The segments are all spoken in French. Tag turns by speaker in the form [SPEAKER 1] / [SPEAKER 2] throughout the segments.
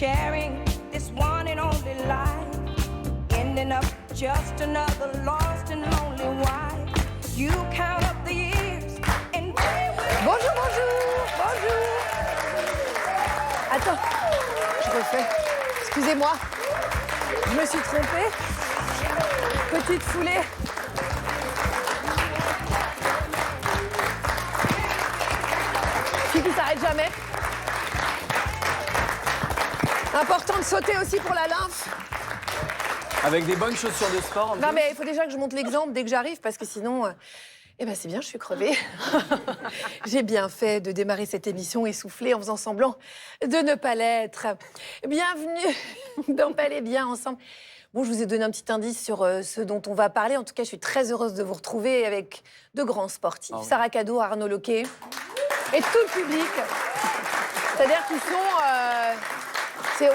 [SPEAKER 1] sharing this one and only life, ending up just another lost and lonely wife. You count up the years and
[SPEAKER 2] Bonjour, bonjour, bonjour. Attends, je refais. Excusez-moi, je me suis trompée. Petite foulée. Qui s'arrête jamais. Important de sauter aussi pour la lymphe.
[SPEAKER 3] Avec des bonnes chaussures de sport.
[SPEAKER 2] Non mais il faut déjà que je monte l'exemple dès que j'arrive parce que sinon, eh ben c'est bien, je suis crevée. J'ai bien fait de démarrer cette émission essoufflée en faisant semblant de ne pas l'être. Bienvenue dans Palais Bien ensemble. Bon, je vous ai donné un petit indice sur ce dont on va parler. En tout cas, je suis très heureuse de vous retrouver avec de grands sportifs.
[SPEAKER 3] Oh.
[SPEAKER 2] Sarah Cado, Arnaud Loquet et tout le public. C'est-à-dire qu'ils sont...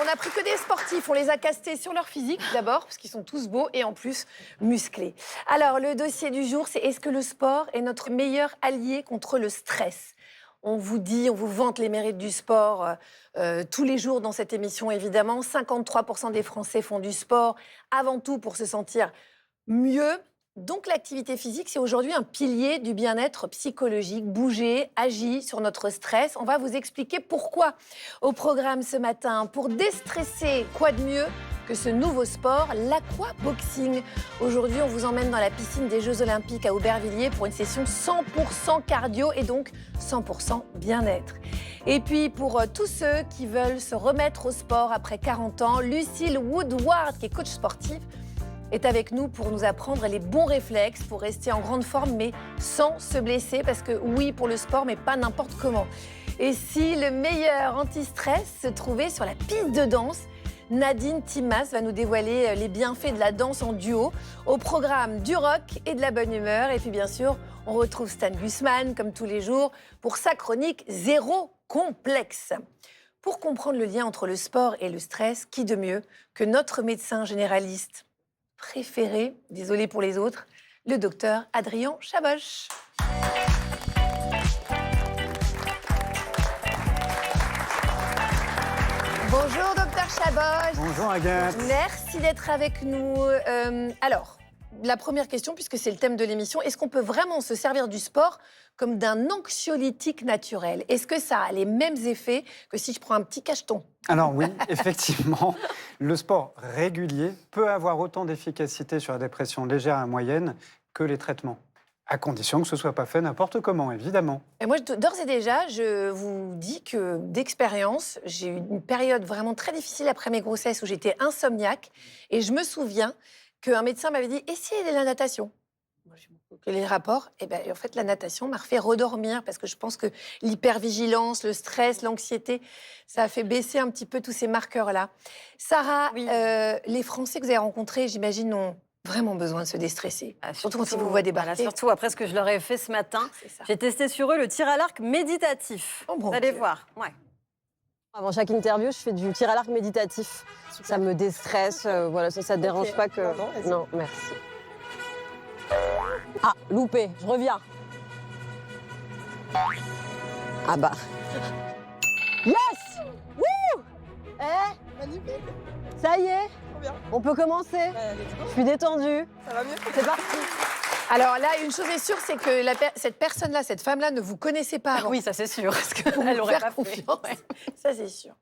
[SPEAKER 2] on n'a pris que des sportifs, on les a castés sur leur physique d'abord, parce qu'ils sont tous beaux et en plus musclés. Alors, le dossier du jour, c'est est-ce que le sport est notre meilleur allié contre le stress ? On vous dit, on vous vante les mérites du sport tous les jours dans cette émission, évidemment. 53% des Français font du sport avant tout pour se sentir mieux. Donc l'activité physique, c'est aujourd'hui un pilier du bien-être psychologique. Bouger, agit sur notre stress. On va vous expliquer pourquoi au programme ce matin. Pour déstresser, quoi de mieux que ce nouveau sport, l'aquaboxing. Aujourd'hui, on vous emmène dans la piscine des Jeux Olympiques à Aubervilliers pour une session 100% cardio et donc 100% bien-être. Et puis pour tous ceux qui veulent se remettre au sport après 40 ans, Lucille Woodward, qui est coach sportive, est avec nous pour nous apprendre les bons réflexes pour rester en grande forme, mais sans se blesser, parce que oui, pour le sport, mais pas n'importe comment. Et si le meilleur anti-stress se trouvait sur la piste de danse, Nadine Timas va nous dévoiler les bienfaits de la danse en duo, au programme du rock et de la bonne humeur. Et puis bien sûr, on retrouve Stan Gusman, comme tous les jours, pour sa chronique Zéro complexe. Pour comprendre le lien entre le sport et le stress, qui de mieux que notre médecin généraliste préféré, désolé pour les autres, le docteur Adrien Chaboch. Bonjour docteur Chaboch.
[SPEAKER 4] Bonjour Agathe.
[SPEAKER 2] Merci d'être avec nous. Alors, la première question, puisque c'est le thème de l'émission, est-ce qu'on peut vraiment se servir du sport comme d'un anxiolytique naturel ? Est-ce que ça a les mêmes effets que si je prends un petit cacheton ?
[SPEAKER 4] Alors oui, effectivement, le sport régulier peut avoir autant d'efficacité sur la dépression légère et moyenne que les traitements, à condition que ce ne soit pas fait n'importe comment, évidemment.
[SPEAKER 2] Et moi, d'ores et déjà, je vous dis que d'expérience, j'ai eu une période vraiment très difficile après mes grossesses où j'étais insomniaque. Et je me souviens qu'un médecin m'avait dit « essayez de la natation ». Quel est le rapport ? Eh bien, en fait, la natation m'a refait redormir parce que je pense que l'hypervigilance, le stress, l'anxiété, ça a fait baisser un petit peu tous ces marqueurs-là. Sarah,
[SPEAKER 5] Oui.
[SPEAKER 2] les Français que vous avez rencontrés, j'imagine, ont vraiment besoin de se déstresser. Surtout quand ils vous voient débarquer.
[SPEAKER 5] Voilà, surtout après ce que je leur ai fait ce matin.
[SPEAKER 2] C'est ça.
[SPEAKER 5] J'ai testé sur eux le tir à l'arc méditatif.
[SPEAKER 2] Oh, bon
[SPEAKER 5] Vous allez
[SPEAKER 2] Dieu.
[SPEAKER 5] voir. Ouais.
[SPEAKER 6] Avant chaque interview, je fais du tir à l'arc méditatif. Ça me déstresse, voilà, ça ne dérange pas que... Non, merci. Ah, loupé, je reviens. Ah bah. Yes! Wouh!
[SPEAKER 7] Magnifique,
[SPEAKER 6] Ça y est,
[SPEAKER 7] trop bien.
[SPEAKER 6] on peut commencer.
[SPEAKER 7] Let's go.
[SPEAKER 6] Je suis détendue.
[SPEAKER 7] Ça va mieux?
[SPEAKER 6] C'est parti.
[SPEAKER 2] Alors là, une chose est sûre, c'est que cette personne-là, cette femme-là, ne vous connaissait pas avant.
[SPEAKER 5] Oui, ça c'est sûr. Parce
[SPEAKER 2] Pour
[SPEAKER 5] qu'elle
[SPEAKER 2] vous
[SPEAKER 5] aurait
[SPEAKER 2] faire
[SPEAKER 5] pas fait.
[SPEAKER 2] confiance.
[SPEAKER 5] Ouais.
[SPEAKER 2] Ça, c'est sûr.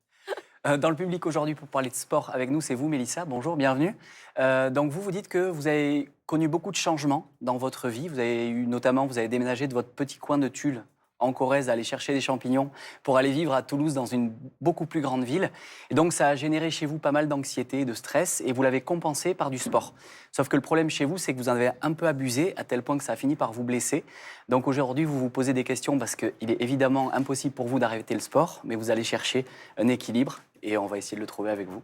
[SPEAKER 3] Dans le public aujourd'hui, pour parler de sport avec nous, c'est vous, Mélissa. Bonjour, bienvenue. Donc vous dites que vous avez connu beaucoup de changements dans votre vie. Vous avez déménagé de votre petit coin de Tulle en Corrèze, aller chercher des champignons pour aller vivre à Toulouse dans une beaucoup plus grande ville. Et donc ça a généré chez vous pas mal d'anxiété, de stress, et vous l'avez compensé par du sport. Sauf que le problème chez vous, c'est que vous en avez un peu abusé, à tel point que ça a fini par vous blesser. Donc aujourd'hui, vous vous posez des questions parce qu'il est évidemment impossible pour vous d'arrêter le sport, mais vous allez chercher un équilibre, et on va essayer de le trouver avec vous.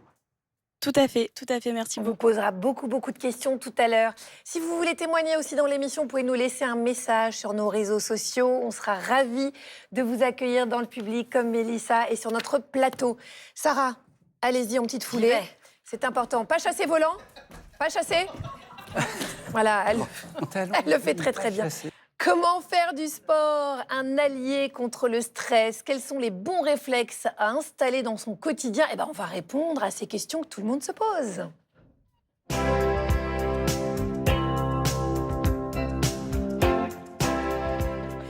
[SPEAKER 8] Tout à fait, merci
[SPEAKER 2] On vous
[SPEAKER 8] beaucoup.
[SPEAKER 2] posera beaucoup de questions tout à l'heure. Si vous voulez témoigner aussi dans l'émission, vous pouvez nous laisser un message sur nos réseaux sociaux. On sera ravis de vous accueillir dans le public comme Mélissa et sur notre plateau. Sarah, allez-y en petite foulée.
[SPEAKER 5] vais.
[SPEAKER 2] C'est important. Pas chasser volant. Pas chasser. Voilà, elle le fait très bien. Comment faire du sport un allié contre le stress? Quels sont les bons réflexes à installer dans son quotidien? Eh ben, on va répondre à ces questions que tout le monde se pose.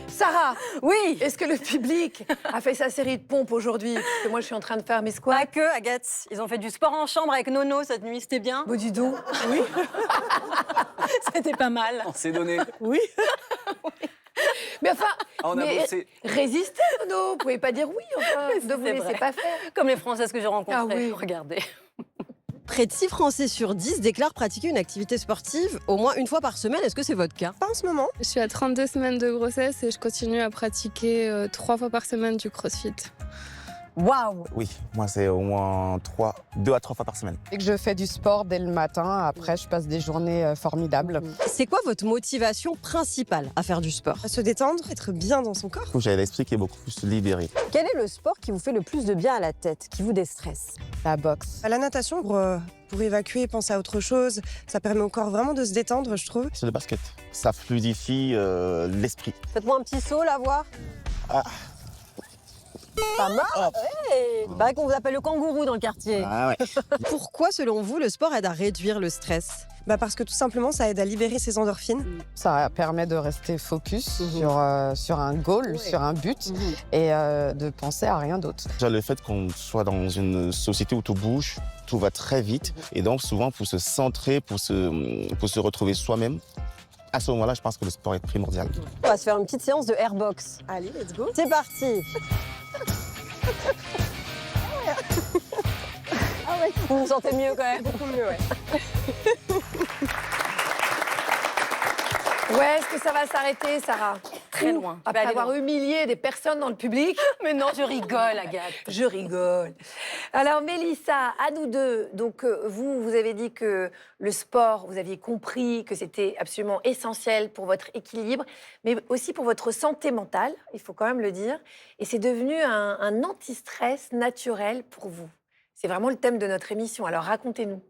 [SPEAKER 2] Sarah,
[SPEAKER 5] Oui.
[SPEAKER 2] est-ce que le public a fait sa série de pompes aujourd'hui? Parce que moi, je suis en train de faire mes squats.
[SPEAKER 5] Pas que, Agathe. Ils ont fait du sport en chambre avec Nono cette nuit, c'était bien.
[SPEAKER 2] Bon, dis donc. Oui.
[SPEAKER 5] C'était pas mal.
[SPEAKER 3] On s'est donné.
[SPEAKER 5] Oui.
[SPEAKER 2] Mais enfin,
[SPEAKER 3] Ah, on a
[SPEAKER 2] mais
[SPEAKER 3] bossé.
[SPEAKER 2] résistez, Nono. Vous pouvez pas dire oui, enfin. Ne vous
[SPEAKER 5] c'est
[SPEAKER 2] laissez
[SPEAKER 5] vrai.
[SPEAKER 2] pas faire.
[SPEAKER 5] Comme les Françaises que j'ai rencontrées.
[SPEAKER 2] Ah oui.
[SPEAKER 5] Regardez.
[SPEAKER 6] Près de 6 Français sur 10 déclarent pratiquer une activité sportive au moins une fois par semaine. Est-ce que c'est votre cas?
[SPEAKER 7] Pas en ce moment.
[SPEAKER 8] Je suis à 32 semaines de grossesse et je continue à pratiquer 3 fois par semaine du crossfit.
[SPEAKER 5] Waouh.
[SPEAKER 9] Oui, moi c'est au moins 2 à 3 fois par semaine.
[SPEAKER 10] Et que je fais du sport dès le matin, après je passe des journées formidables.
[SPEAKER 6] C'est quoi votre motivation principale à faire du sport?
[SPEAKER 7] Se détendre, être bien dans son corps.
[SPEAKER 9] Du coup, j'ai l'esprit qui est beaucoup plus libéré.
[SPEAKER 6] Quel est le sport qui vous fait le plus de bien à la tête, qui vous déstresse?
[SPEAKER 10] La boxe.
[SPEAKER 7] La natation, pour évacuer, penser à autre chose, ça permet au corps vraiment de se détendre, je trouve.
[SPEAKER 9] C'est le basket. Ça fluidifie l'esprit.
[SPEAKER 6] Faites-moi un petit saut, là, voir.
[SPEAKER 9] Ah.
[SPEAKER 6] Pas mal. Hey. Paraît qu'on vous appelle le kangourou dans le quartier.
[SPEAKER 9] Ah ouais.
[SPEAKER 6] Pourquoi, selon vous, le sport aide à réduire le stress?
[SPEAKER 7] Parce que tout simplement, ça aide à libérer ses endorphines.
[SPEAKER 10] Ça permet de rester focus sur un goal, sur un but et de penser à rien d'autre.
[SPEAKER 9] Déjà le fait qu'on soit dans une société où tout bouge, tout va très vite. Et donc souvent pour se centrer, pour se retrouver soi-même, à ce moment-là, je pense que le sport est primordial.
[SPEAKER 6] On va se faire une petite séance de airbox.
[SPEAKER 7] Allez, let's go.
[SPEAKER 6] C'est parti. Vous vous sentez mieux quand même?
[SPEAKER 7] Beaucoup mieux, ouais.
[SPEAKER 2] Ouais, est-ce que ça va s'arrêter, Sarah?
[SPEAKER 5] Très loin. Je vais
[SPEAKER 2] Après
[SPEAKER 5] aller
[SPEAKER 2] avoir
[SPEAKER 5] loin.
[SPEAKER 2] humilié des personnes dans le public.
[SPEAKER 5] Mais non, je rigole, Agathe.
[SPEAKER 2] Je rigole. Alors, Mélissa, à nous deux. Donc, vous avez dit que le sport, vous aviez compris que c'était absolument essentiel pour votre équilibre, mais aussi pour votre santé mentale, il faut quand même le dire. Et c'est devenu un anti-stress naturel pour vous. C'est vraiment le thème de notre émission. Alors, racontez-nous.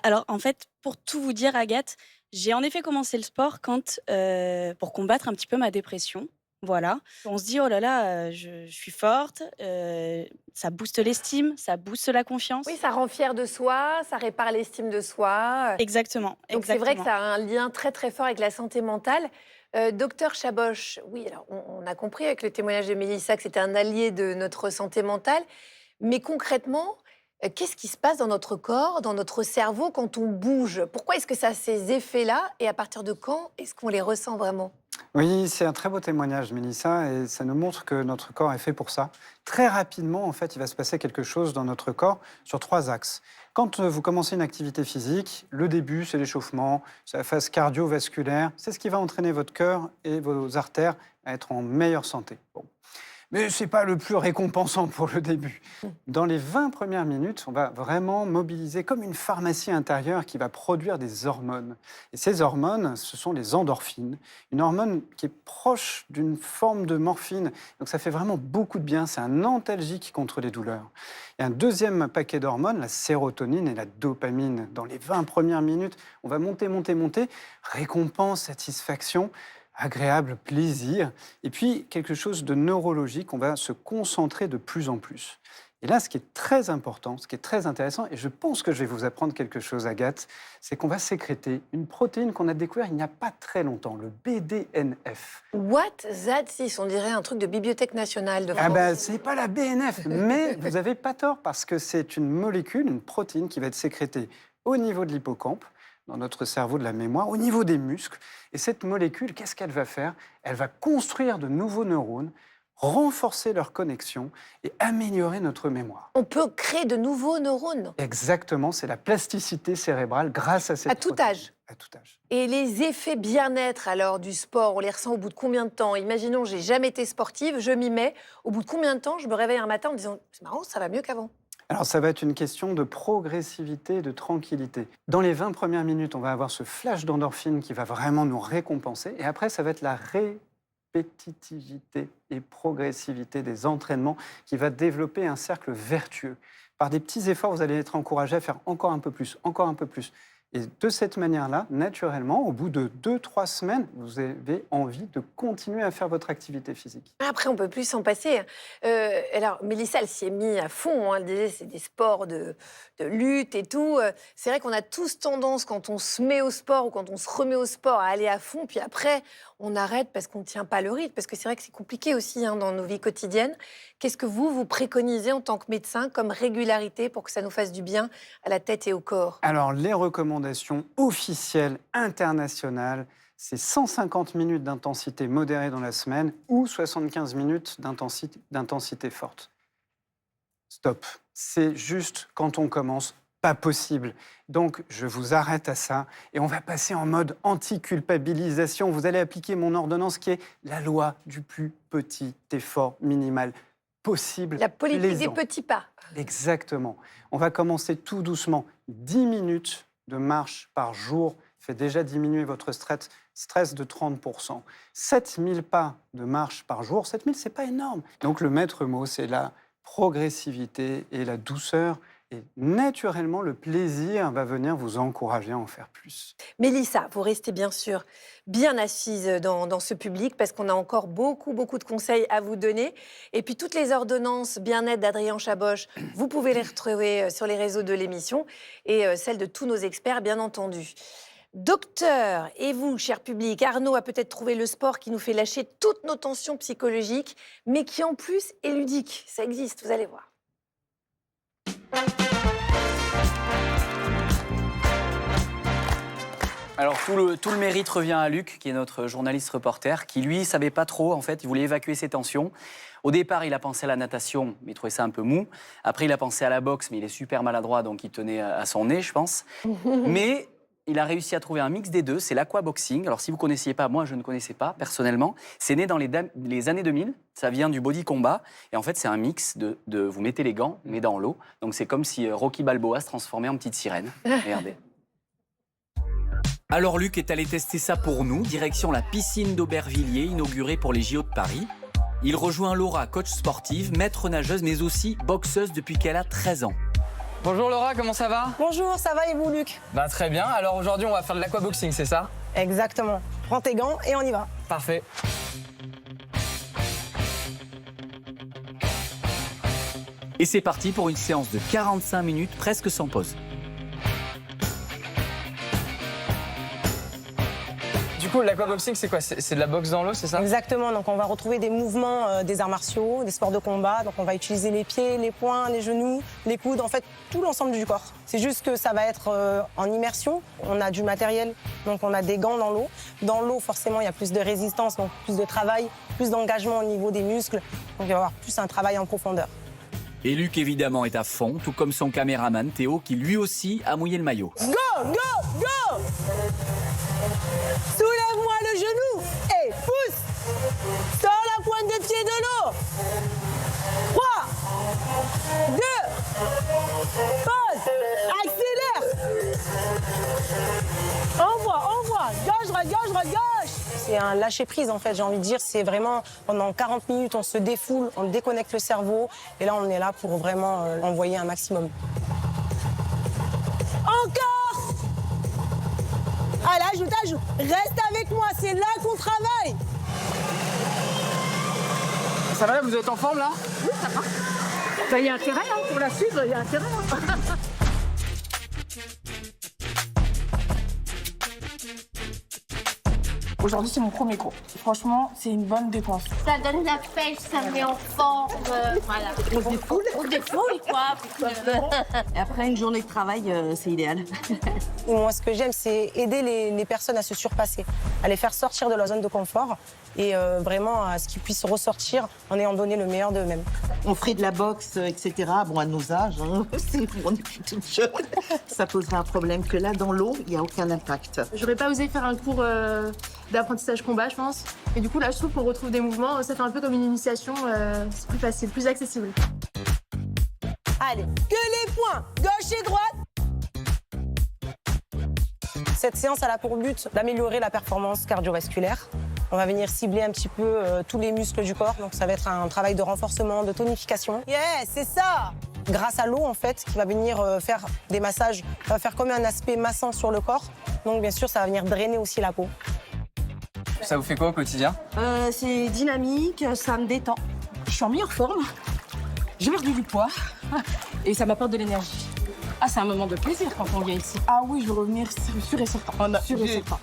[SPEAKER 8] Alors, en fait, pour tout vous dire, Agathe, j'ai en effet commencé le sport pour combattre un petit peu ma dépression. Voilà. On se dit, oh là là, je suis forte, ça booste l'estime, ça booste la confiance.
[SPEAKER 2] Oui, ça rend fier de soi, ça répare l'estime de soi.
[SPEAKER 8] Exactement.
[SPEAKER 2] Donc, c'est vrai que ça a un lien très, très fort avec la santé mentale. Docteur Chaboch, oui, alors on a compris avec le témoignage de Mélissa que c'était un allié de notre santé mentale. Mais concrètement, qu'est-ce qui se passe dans notre corps, dans notre cerveau quand on bouge? Pourquoi est-ce que ça a ces effets-là? Et à partir de quand est-ce qu'on les ressent vraiment?
[SPEAKER 4] Oui, c'est un très beau témoignage, Mélissa, et ça nous montre que notre corps est fait pour ça. Très rapidement, en fait, il va se passer quelque chose dans notre corps sur 3 axes. Quand vous commencez une activité physique, le début, c'est l'échauffement, c'est la phase cardiovasculaire, c'est ce qui va entraîner votre cœur et vos artères à être en meilleure santé. Bon. Mais ce n'est pas le plus récompensant pour le début. Dans les 20 premières minutes, on va vraiment mobiliser comme une pharmacie intérieure qui va produire des hormones. Et ces hormones, ce sont les endorphines. Une hormone qui est proche d'une forme de morphine. Donc ça fait vraiment beaucoup de bien. C'est un antalgique contre les douleurs. Et un deuxième paquet d'hormones, la sérotonine et la dopamine. Dans les 20 premières minutes, on va monter. Récompense, satisfaction, agréable, plaisir, et puis quelque chose de neurologique, on va se concentrer de plus en plus. Et là, ce qui est très important, ce qui est très intéressant, et je pense que je vais vous apprendre quelque chose, Agathe, c'est qu'on va sécréter une protéine qu'on a découverte il n'y a pas très longtemps, le BDNF.
[SPEAKER 2] What that is? On dirait un truc de Bibliothèque nationale de France.
[SPEAKER 4] C'est pas la BNF, mais vous n'avez pas tort, parce que c'est une molécule, une protéine qui va être sécrétée au niveau de l'hippocampe, dans notre cerveau de la mémoire, au niveau des muscles. Et cette molécule, qu'est-ce qu'elle va faire? Elle va construire de nouveaux neurones, renforcer leur connexion et améliorer notre mémoire.
[SPEAKER 2] On peut créer de nouveaux neurones.
[SPEAKER 4] Exactement, c'est la plasticité cérébrale grâce à cette
[SPEAKER 2] À tout
[SPEAKER 4] protéine.
[SPEAKER 2] âge.
[SPEAKER 4] À tout âge.
[SPEAKER 2] Et les effets bien-être alors du sport, on les ressent au bout de combien de temps? Imaginons, j'ai jamais été sportive, je m'y mets. Au bout de combien de temps je me réveille un matin en me disant c'est marrant, ça va mieux qu'avant?
[SPEAKER 4] Alors, ça va être une question de progressivité, de tranquillité. Dans les 20 premières minutes, on va avoir ce flash d'endorphine qui va vraiment nous récompenser. Et après, ça va être la répétitivité et progressivité des entraînements qui va développer un cercle vertueux. Par des petits efforts, vous allez être encouragé à faire encore un peu plus, encore un peu plus. Et de cette manière-là, naturellement, au bout de 2-3 semaines, vous avez envie de continuer à faire votre activité physique.
[SPEAKER 2] Après, on peut plus s'en passer. Alors, Mélissa, elle s'y est mise à fond. Elle disait, c'est des sports de lutte et tout. C'est vrai qu'on a tous tendance, quand on se met au sport ou quand on se remet au sport, à aller à fond. Puis après, on arrête parce qu'on ne tient pas le rythme. Parce que c'est vrai que c'est compliqué aussi dans nos vies quotidiennes. Qu'est-ce que vous préconisez en tant que médecin comme régularité pour que ça nous fasse du bien à la tête et au corps?
[SPEAKER 4] Alors, les recommandations officielles internationales, c'est 150 minutes d'intensité modérée dans la semaine ou 75 minutes d'intensité forte. Stop. C'est juste quand on commence, pas possible. Donc, je vous arrête à ça et on va passer en mode anti-culpabilisation. Vous allez appliquer mon ordonnance qui est la loi du plus petit effort minimal possible.
[SPEAKER 2] La politique des
[SPEAKER 4] plaisant.
[SPEAKER 2] petits pas.
[SPEAKER 4] Exactement. On va commencer tout doucement. 10 minutes de marche par jour fait déjà diminuer votre stress de 30%. 7000 pas de marche par jour, 7000, c'est pas énorme. Donc le maître mot, c'est la progressivité et la douceur. Et naturellement, le plaisir va venir vous encourager à en faire plus.
[SPEAKER 2] Mélissa, vous restez bien sûr bien assise dans ce public parce qu'on a encore beaucoup de conseils à vous donner. Et puis toutes les ordonnances bien-être d'Adrien Chaboch, vous pouvez les retrouver sur les réseaux de l'émission et celles de tous nos experts, bien entendu. Docteur, et vous, cher public, Arnaud a peut-être trouvé le sport qui nous fait lâcher toutes nos tensions psychologiques, mais qui en plus est ludique. Ça existe, vous allez voir.
[SPEAKER 3] Alors tout le mérite revient à Luc, qui est notre journaliste reporter, qui lui savait pas trop, en fait, il voulait évacuer ses tensions. Au départ, il a pensé à la natation, mais il trouvait ça un peu mou. Après, il a pensé à la boxe, mais il est super maladroit, donc il tenait à son nez, je pense. Mais il a réussi à trouver un mix des deux, c'est l'aquaboxing. Alors si vous ne connaissiez pas, moi je ne connaissais pas personnellement. C'est né dans les années 2000, ça vient du body combat. Et en fait, c'est un mix de vous mettez les gants, mais dans l'eau. Donc c'est comme si Rocky Balboa se transformait en petite sirène. Regardez. Alors Luc est allé tester ça pour nous, direction la piscine d'Aubervilliers, inaugurée pour les JO de Paris. Il rejoint Laura, coach sportive, maître nageuse, mais aussi boxeuse depuis qu'elle a 13 ans.
[SPEAKER 11] Bonjour Laura, comment ça va?
[SPEAKER 6] Bonjour, ça va et vous, Luc?
[SPEAKER 11] Très bien, alors aujourd'hui on va faire de l'aquaboxing, c'est ça?
[SPEAKER 6] Exactement. Prends tes gants et on y va.
[SPEAKER 11] Parfait.
[SPEAKER 3] Et c'est parti pour une séance de 45 minutes, presque sans pause.
[SPEAKER 11] Du coup, l'aquaboxing, c'est quoi? C'est de la boxe dans l'eau, c'est ça?
[SPEAKER 6] Exactement, donc on va retrouver des mouvements des arts martiaux, des sports de combat. Donc on va utiliser les pieds, les poings, les genoux, les coudes, en fait tout l'ensemble du corps. C'est juste que ça va être en immersion. On a du matériel, donc on a des gants dans l'eau. Dans l'eau, forcément, il y a plus de résistance, donc plus de travail, plus d'engagement au niveau des muscles. Donc il va y avoir plus un travail en profondeur.
[SPEAKER 3] Et Luc, évidemment, est à fond, tout comme son caméraman Théo, qui lui aussi a mouillé le maillot.
[SPEAKER 6] Go, go, go! Soulève-moi le genou et pousse! Sors la pointe des pieds de l'eau! 3, 2, pause! Accélère! Envoie! Gauche, droite, gauche, droite, gauche! C'est un lâcher-prise, en fait, j'ai envie de dire. C'est vraiment, pendant 40 minutes, on se défoule, on déconnecte le cerveau. Et là, on est là pour vraiment envoyer un maximum. Encore! Allez, ajoute. Reste avec moi, c'est là qu'on travaille.
[SPEAKER 11] Ça va, vous êtes en forme là?
[SPEAKER 12] Oui, ça va. Il y a intérêt pour la suivre, il y a intérêt. Aujourd'hui, c'est mon premier cours. Franchement, c'est une bonne dépense.
[SPEAKER 13] Ça donne la pêche, ça met en forme, voilà. On se défoule, quoi.
[SPEAKER 12] Et après une journée de travail, c'est idéal.
[SPEAKER 6] Moi, ce que j'aime, c'est aider les personnes à se surpasser, à les faire sortir de leur zone de confort et vraiment à ce qu'ils puissent ressortir en ayant donné le meilleur d'eux-mêmes.
[SPEAKER 12] On ferait de la boxe, etc. Bon, à nos âges, hein, on est plus toute jeune. Ça poserait un problème que là, dans l'eau, il n'y a aucun impact.
[SPEAKER 14] J'aurais pas osé faire un cours d'apprentissage combat, je pense. Et du coup, là, je trouve qu'on retrouve des mouvements. Ça fait un peu comme une initiation. C'est plus facile, plus accessible.
[SPEAKER 6] Allez, que les poings, gauche et droite. Cette séance, elle a pour but d'améliorer la performance cardiovasculaire. On va venir cibler un petit peu tous les muscles du corps. Donc ça va être un travail de renforcement, de tonification. Yeah, c'est ça! grâce à l'eau en fait, qui va venir faire des massages, ça va faire comme un aspect massant sur le corps. Donc bien sûr, ça va venir drainer aussi la peau.
[SPEAKER 11] Ça vous fait quoi au quotidien?
[SPEAKER 12] C'est dynamique, ça me détend. Je suis en meilleure forme, j'ai perdu du poids et ça m'apporte de l'énergie. Ah, c'est un moment de plaisir quand on vient ici. Ah oui, je veux revenir sûr et certain. Sûr et certain.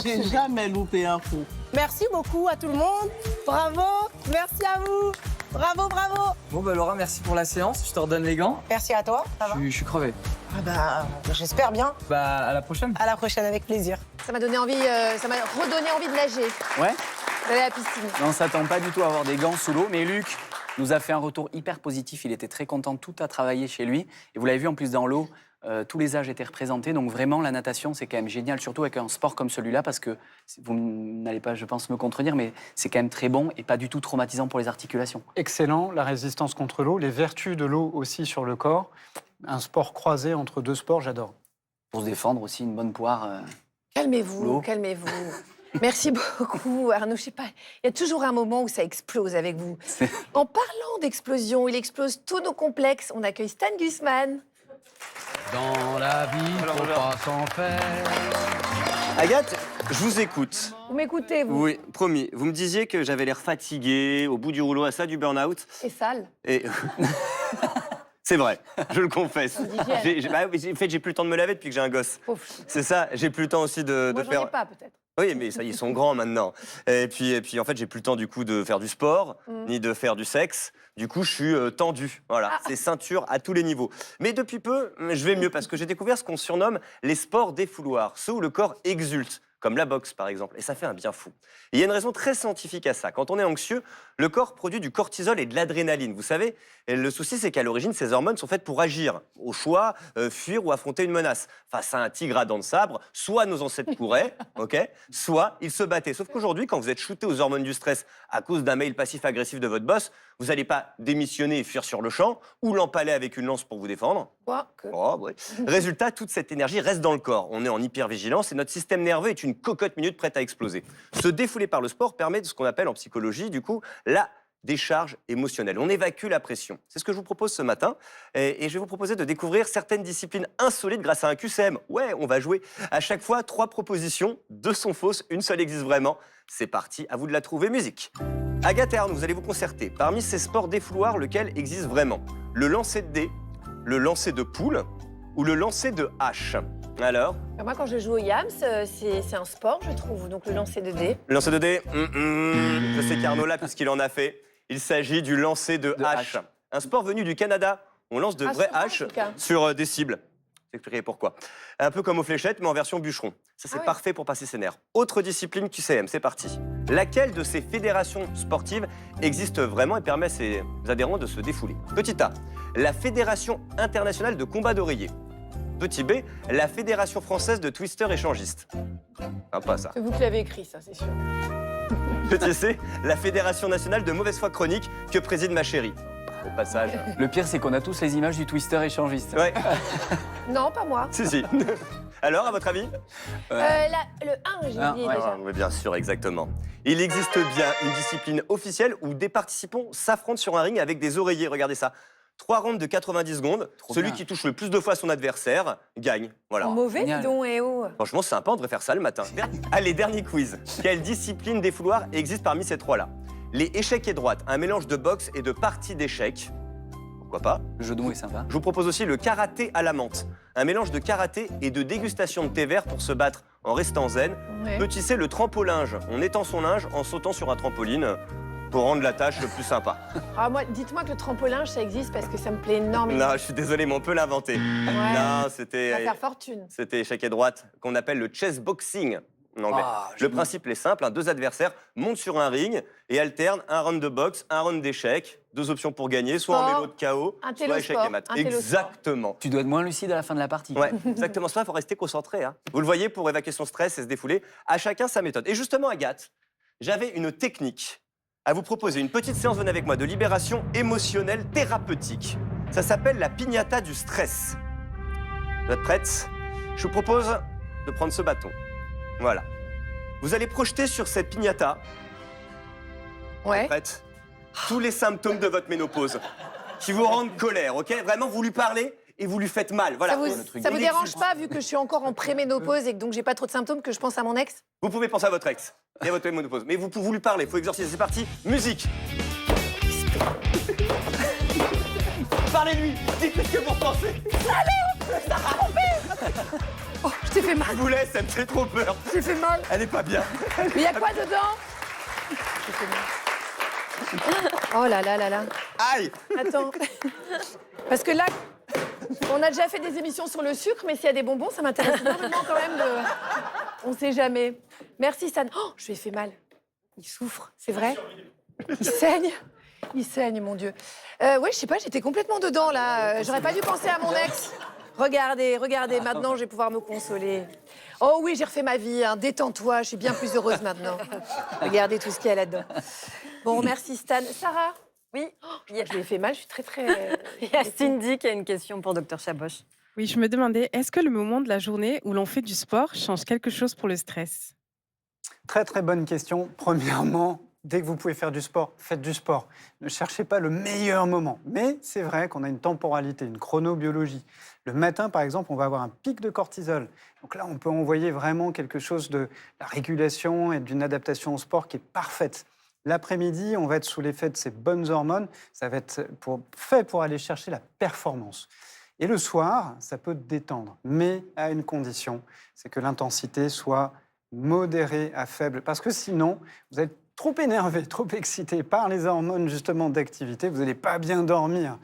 [SPEAKER 12] J'ai jamais loupé un coup.
[SPEAKER 6] Merci beaucoup à tout le monde. Bravo, merci à vous. Bravo, bravo.
[SPEAKER 11] Bon bah Laura, merci pour la séance, je te redonne les gants.
[SPEAKER 6] Merci à toi. Ça va?
[SPEAKER 11] Je suis crevé.
[SPEAKER 6] Ah bah, j'espère bien.
[SPEAKER 11] Bah à la prochaine.
[SPEAKER 6] À la prochaine, avec plaisir.
[SPEAKER 2] Ça m'a donné envie, ça m'a redonné envie de nager,
[SPEAKER 3] Ouais.
[SPEAKER 2] d'aller à la piscine.
[SPEAKER 3] On ne s'attend pas du tout à avoir des gants sous l'eau, mais Luc nous a fait un retour hyper positif. Il était très content, tout a travaillé chez lui. Et vous l'avez vu, en plus, dans l'eau, tous les âges étaient représentés. Donc vraiment, la natation, c'est quand même génial, surtout avec un sport comme celui-là, parce que vous n'allez pas, je pense, me contredire, mais c'est quand même très bon et pas du tout traumatisant pour les articulations.
[SPEAKER 4] Excellent, la résistance contre l'eau, les vertus de l'eau aussi sur le corps. Un sport croisé entre deux sports, j'adore.
[SPEAKER 3] Pour se défendre aussi, une bonne poire.
[SPEAKER 2] Calmez-vous,
[SPEAKER 3] L'eau.
[SPEAKER 2] calmez-vous. Merci beaucoup, Arnaud. Je sais pas, il y a toujours un moment où ça explose avec vous. En parlant d'explosion, il explose tous nos complexes. On accueille Stan Gusman.
[SPEAKER 15] Dans la vie, faut pas s'en faire.
[SPEAKER 16] Agathe, je vous écoute.
[SPEAKER 2] Vous m'écoutez, vous?
[SPEAKER 16] Oui, promis. Vous me disiez que j'avais l'air fatigué, au bout du rouleau, à ça du burn-out.
[SPEAKER 2] C'est sale.
[SPEAKER 16] Et... C'est vrai, je le confesse.
[SPEAKER 2] d'hygiène.
[SPEAKER 16] En fait, j'ai plus le temps de me laver depuis que j'ai un gosse.
[SPEAKER 2] Ouf.
[SPEAKER 16] C'est ça, j'ai plus le temps aussi de
[SPEAKER 2] Moi, j'en
[SPEAKER 16] faire...
[SPEAKER 2] ai pas, peut-être.
[SPEAKER 16] Oui, mais ça, ils sont grands maintenant. Et puis, en fait, j'ai plus le temps du coup de faire du sport, ni de faire du sexe. Du coup, je suis tendu. Voilà, c'est ceinture à tous les niveaux. Mais depuis peu, je vais mieux parce que j'ai découvert ce qu'on surnomme les sports défouloirs, ceux où le corps exulte, comme la boxe par exemple. Et ça fait un bien fou. Et il y a une raison très scientifique à ça. Quand on est anxieux, le corps produit du cortisol et de l'adrénaline. Vous savez, et le souci, c'est qu'à l'origine, ces hormones sont faites pour agir, au choix, fuir ou affronter une menace. Face à un tigre à dents de sabre, soit nos ancêtres couraient, ok, soit ils se battaient. Sauf qu'aujourd'hui, quand vous êtes shooté aux hormones du stress à cause d'un mail passif-agressif de votre boss, vous n'allez pas démissionner et fuir sur le champ, ou l'empaler avec une lance pour vous défendre. Oh, ouais. Résultat, toute cette énergie reste dans le corps. On est en hypervigilance et notre système nerveux est une cocotte minute prête à exploser. Se défouler par le sport permet de ce qu'on appelle en psychologie, du coup, la décharge émotionnelle. On évacue la pression. C'est ce que je vous propose ce matin. Et je vais vous proposer de découvrir certaines disciplines insolites grâce à un QCM. Ouais, on va jouer à chaque fois 3 propositions. 2 sont fausses, une seule existe vraiment. C'est parti, à vous de la trouver. Musique. Agathe et Arnaud, vous allez vous concerter. Parmi ces sports défouloirs, lequel existe vraiment? Le lancer de dés, le lancer de poule ou le lancer de hache? Alors?
[SPEAKER 2] Moi, quand je joue au Yams, c'est un sport, je trouve. Donc, le lancer de dés.
[SPEAKER 16] Le lancer de dés, je sais qu'Arnaud l'a puisqu'il en a fait. Il s'agit du lancer de hache. Un sport venu du Canada. On lance de vraies haches sur des cibles. J'expliquerai pourquoi. Un peu comme aux fléchettes, mais en version bûcheron. Ça, c'est parfait pour passer ses nerfs. Autre discipline QCM, c'est parti. Laquelle de ces fédérations sportives existe vraiment et permet à ses adhérents de se défouler? Petit A, la Fédération internationale de combat d'oreiller. Petit B, la Fédération française de twister échangistes. Pas ça.
[SPEAKER 2] C'est vous qui l'avez écrit, ça, c'est sûr.
[SPEAKER 16] Petit C, la Fédération nationale de mauvaise foi chronique que préside ma chérie. Au passage.
[SPEAKER 3] Le pire, c'est qu'on a tous les images du twister échangiste.
[SPEAKER 16] Ouais.
[SPEAKER 2] Non, pas moi.
[SPEAKER 16] Si. Alors, à votre avis?
[SPEAKER 2] Le 1, j'ai oublié déjà.
[SPEAKER 16] Oui, bien sûr, exactement. Il existe bien une discipline officielle où des participants s'affrontent sur un ring avec des oreillers. Regardez ça. 3 rounds de 90 secondes. Celui qui touche le plus de fois son adversaire gagne. Voilà.
[SPEAKER 2] Mauvais, dis donc,
[SPEAKER 16] Franchement, c'est sympa, on devrait faire ça le matin. Allez, dernier quiz. Quelle discipline défouloir existe parmi ces 3-là? Les échecs et droites, un mélange de boxe et de partie d'échecs. Pourquoi pas?
[SPEAKER 3] Le jeu de mots est sympa.
[SPEAKER 16] Je vous propose aussi le karaté à la menthe. Un mélange de karaté et de dégustation de thé vert pour se battre en restant zen.
[SPEAKER 2] Ouais.
[SPEAKER 16] Petit C, le trampolinge. On étend son linge en sautant sur un trampoline pour rendre la tâche plus sympa.
[SPEAKER 2] Ah, moi, dites-moi que le trampolinge, ça existe parce que ça me plaît énormément.
[SPEAKER 16] Non, je suis désolé, mais on peut l'inventer. Non, c'était...
[SPEAKER 2] Ça va faire fortune.
[SPEAKER 16] C'était échec et droite, qu'on appelle le chess boxing en anglais. Le principe est simple, 2 adversaires montent sur un ring et alternent un round de boxe, un round d'échecs. 2 options pour gagner, soit en mélo de KO, soit échec et mat. Exactement.
[SPEAKER 3] Tu dois être moins lucide à la fin de la partie.
[SPEAKER 16] Ouais, exactement. Ça, il faut rester concentré. Hein. Vous le voyez, pour évacuer son stress et se défouler, à chacun sa méthode. Et justement, Agathe, j'avais une technique à vous proposer, une petite séance, venez avec moi, de libération émotionnelle thérapeutique. Ça s'appelle la piñata du stress. Vous êtes prête? Je vous propose de prendre ce bâton. Voilà. Vous allez projeter sur cette piñata, prête, tous les symptômes de votre ménopause. qui vous rendent colère, ok? Vraiment, vous lui parlez et vous lui faites mal. Voilà.
[SPEAKER 2] Ça vous dérange pas, vu que je suis encore en préménopause et que donc j'ai pas trop de symptômes, que je pense à mon ex?
[SPEAKER 16] Vous pouvez penser à votre ex et à votre ménopause. Mais vous lui parlez, il faut exorciser. C'est parti, musique. Parlez-lui, dites-lui ce que vous pensez.
[SPEAKER 2] Allez, ça va romper. Oh, je t'ai fait mal.
[SPEAKER 16] Je vous laisse, elle me fait trop peur.
[SPEAKER 2] J'ai fait mal.
[SPEAKER 16] Elle est pas bien.
[SPEAKER 2] Mais il y a quoi dedans? Oh là là là là.
[SPEAKER 16] Aïe.
[SPEAKER 2] Attends. Parce que là, on a déjà fait des émissions sur le sucre, mais s'il y a des bonbons, ça m'intéresse énormément quand même de... On sait jamais. Merci, Stan. Oh, je lui ai fait mal. Il souffre, c'est vrai? Il saigne. Il saigne, mon Dieu. Ouais, je sais pas, j'étais complètement dedans, là. J'aurais pas dû penser à mon ex. Regardez, regardez, maintenant, je vais pouvoir me consoler. Oh oui, j'ai refait ma vie, hein. Détends-toi, je suis bien plus heureuse maintenant. Regardez tout ce qu'il y a là-dedans. Bon, merci, Stan. Sarah?
[SPEAKER 5] Oui,
[SPEAKER 2] je lui ai fait mal, je suis très, très...
[SPEAKER 5] Il y a Cindy qui a une question pour Dr Chaboch.
[SPEAKER 17] Oui, je me demandais, est-ce que le moment de la journée où l'on fait du sport change quelque chose pour le stress?
[SPEAKER 4] Très, très bonne question. Premièrement, dès que vous pouvez faire du sport, faites du sport. Ne cherchez pas le meilleur moment. Mais c'est vrai qu'on a une temporalité, une chronobiologie. Le matin, par exemple, on va avoir un pic de cortisol. Donc là, on peut envoyer vraiment quelque chose de la régulation et d'une adaptation au sport qui est parfaite. L'après-midi, on va être sous l'effet de ces bonnes hormones. Ça va être fait pour aller chercher la performance. Et le soir, ça peut détendre, mais à une condition, c'est que l'intensité soit modérée à faible. Parce que sinon, vous êtes trop énervé, trop excité par les hormones justement d'activité, vous n'allez pas bien dormir.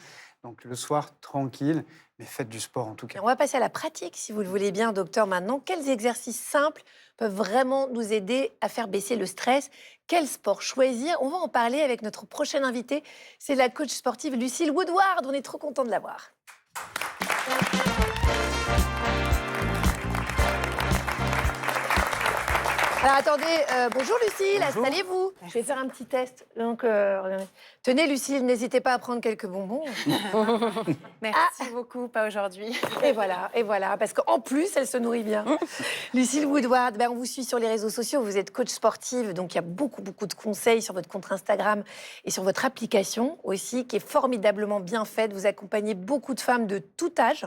[SPEAKER 4] Donc le soir, tranquille, mais faites du sport en tout cas.
[SPEAKER 2] On va passer à la pratique, si vous le voulez bien, docteur, maintenant. Quels exercices simples peuvent vraiment nous aider à faire baisser le stress? Quel sport choisir? On va en parler avec notre prochaine invitée. C'est la coach sportive Lucille Woodward. On est trop content de la voir. Alors attendez, bonjour Lucille, installez-vous. Je vais faire un petit test. Donc, tenez Lucille, n'hésitez pas à prendre quelques bonbons.
[SPEAKER 18] Merci beaucoup, pas aujourd'hui.
[SPEAKER 2] Et voilà, parce qu'en plus, elle se nourrit bien. Lucille Woodward, on vous suit sur les réseaux sociaux, vous êtes coach sportive, donc il y a beaucoup de conseils sur votre compte Instagram et sur votre application aussi, qui est formidablement bien faite. Vous accompagnez beaucoup de femmes de tout âge.